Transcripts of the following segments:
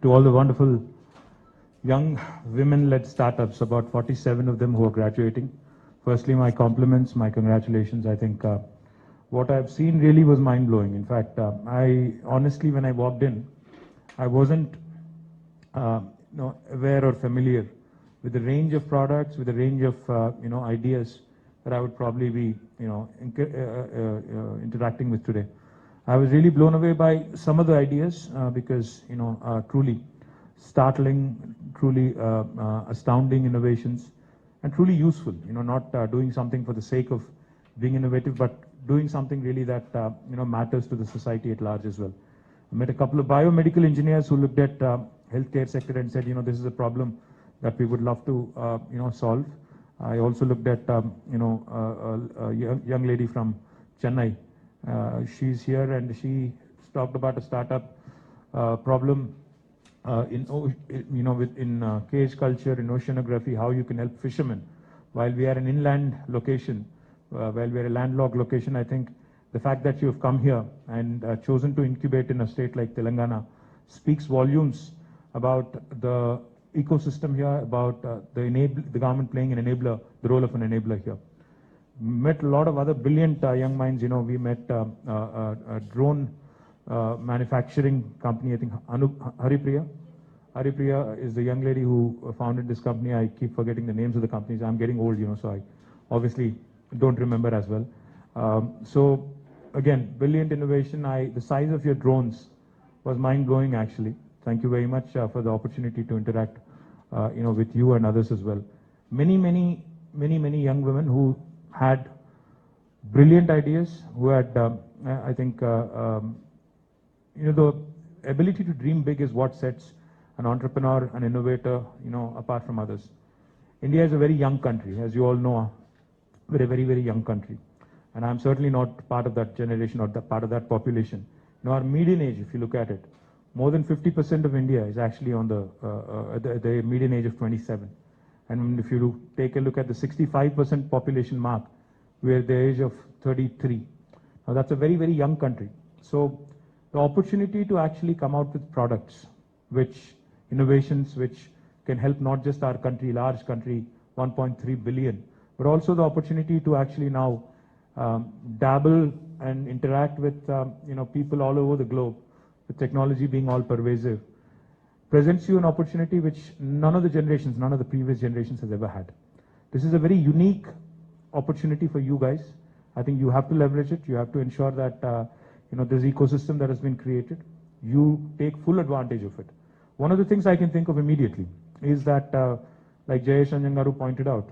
to all the wonderful young women-led startups, about 47 of them who are graduating. Firstly, my compliments, my congratulations. I think what I've seen really was mind-blowing. In fact, I honestly, when I walked in, I wasn't aware or familiar with the range of products, with the range of ideas that I would probably be interacting with today. I was really blown away by some of the ideas because truly startling, truly astounding innovations, and truly useful. Not doing something for the sake of being innovative, but doing something really that matters to the society at large as well. I met a couple of biomedical engineers who looked at healthcare sector and said, this is a problem that we would love to solve. I also looked at a young lady from Chennai. She's here and she talked about a startup problem in cage culture, in oceanography, how you can help fishermen. While we are an inland location, while we are a landlocked location, I think the fact that you have come here and chosen to incubate in a state like Telangana speaks volumes about the ecosystem here, about the government playing an enabler, the role of an enabler here. Met a lot of other brilliant young minds. We met a drone manufacturing company, I think Haripriya. Haripriya is the young lady who founded this company. I keep forgetting the names of the companies. I'm getting old, so I obviously don't remember as well. So again, brilliant innovation. The size of your drones was mind-blowing actually. Thank you very much for the opportunity to interact with you and others as well. Many young women who had brilliant ideas, who had, I think, the ability to dream big is what sets an entrepreneur, an innovator, apart from others. India is a very young country, as you all know. We're a very young country. And I'm certainly not part of that generation or part of that population. Our median age, if you look at it, more than 50% of India is actually on the median age of 27. And if you take a look at the 65% population mark, we're at the age of 33. Now that's a very young country. So the opportunity to actually come out with products, innovations which can help not just our country, large country, 1.3 billion, but also the opportunity to actually now dabble and interact with people all over the globe, with technology being all pervasive, presents you an opportunity which none of the previous generations has ever had. This is a very unique opportunity for you guys. I think you have to leverage it. You have to ensure that this ecosystem that has been created, you take full advantage of it. One of the things I can think of immediately is that, like Jayesh Anjangaru pointed out,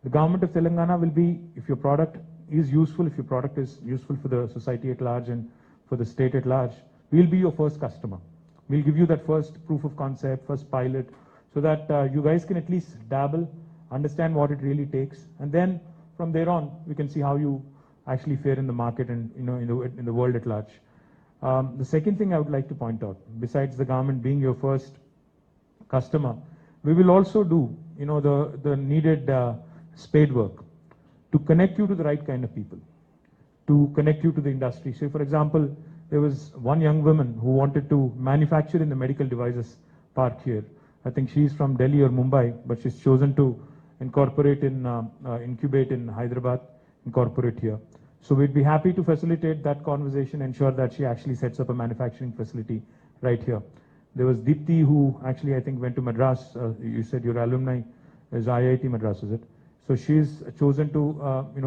the government of Telangana will be, if your product is useful, if your product is useful for the society at large and for the state at large, we'll be your first customer. We'll give you that first proof of concept, first pilot, so that you guys can at least dabble, understand what it really takes, and then from there on, we can see how you actually fare in the market and in the world at large. The second thing I would like to point out, besides the government being your first customer, we will also do the needed spade work to connect you to the right kind of people, to connect you to the industry. So for example, there was one young woman who wanted to manufacture in the medical devices park here. I think she's from Delhi or Mumbai, but she's chosen to incubate in Hyderabad, incorporate here. So we'd be happy to facilitate that conversation, ensure that she actually sets up a manufacturing facility right here. There was Deepthi, who actually I think went to Madras. You said your alumni is IIT Madras, is it? So she's chosen to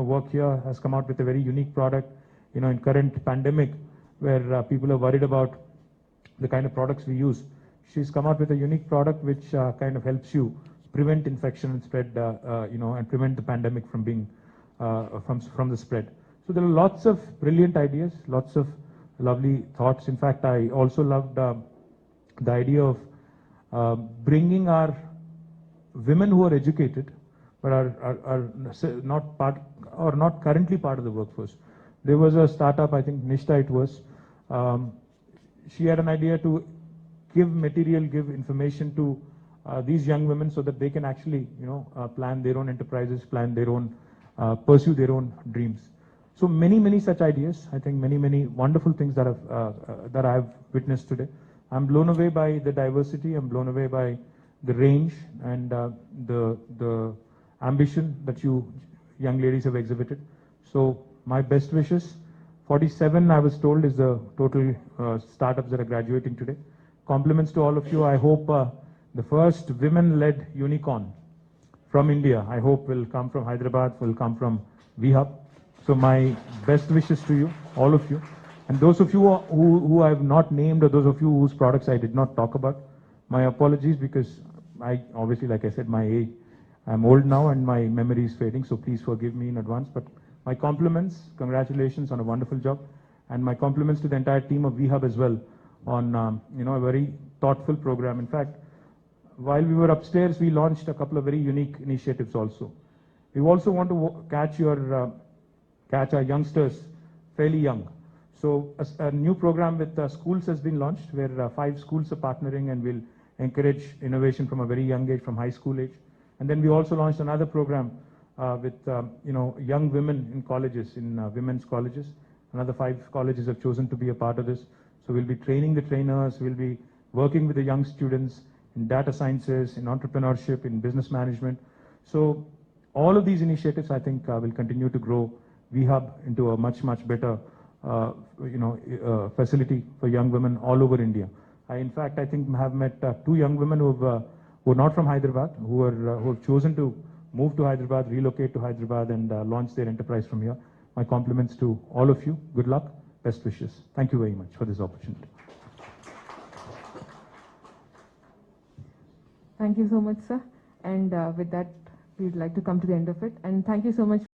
work here, has come out with a very unique product. In current pandemic, where people are worried about the kind of products we use, she's come out with a unique product which kind of helps you prevent infection and spread, and prevent the pandemic from being from the spread. So there are lots of brilliant ideas, lots of lovely thoughts. In fact, I also loved the idea of bringing our women who are educated but are not part or not currently part of the workforce. There was a startup, I think Nishta it was. She had an idea to give material, give information to these young women so that they can actually, plan their own enterprises, plan their own, pursue their own dreams. So many such ideas. I think many wonderful things that I've witnessed today. I'm blown away by the diversity. I'm blown away by the range and the ambition that you young ladies have exhibited. So my best wishes. 47, I was told, is the total startups that are graduating today. Compliments to all of you. I hope the first women-led unicorn from India, I hope will come from Hyderabad, will come from VHub. So my best wishes to you, all of you. And those of you who I have not named, or those of you whose products I did not talk about, my apologies, because I obviously, like I said, my age, I'm old now and my memory is fading, so please forgive me in advance. But my compliments, congratulations on a wonderful job, and my compliments to the entire team of VHub as well on a very thoughtful program. In fact, while we were upstairs, we launched a couple of very unique initiatives also. We also want to catch our youngsters fairly young. So a new program with schools has been launched, where 5 schools are partnering and will encourage innovation from a very young age, from high school age. And then we also launched another program with young women in colleges, in women's colleges. Another 5 colleges have chosen to be a part of this. So we'll be training the trainers, we'll be working with the young students in data sciences, in entrepreneurship, in business management. So all of these initiatives, I think, will continue to grow VHub into a much, much better facility for young women all over India. In fact, I think have met 2 young women who are not from Hyderabad, who have chosen to move to Hyderabad, relocate to Hyderabad, and launch their enterprise from here. My compliments to all of you. Good luck. Best wishes. Thank you very much for this opportunity. Thank you so much, sir. And with that, we'd like to come to the end of it. And thank you so much.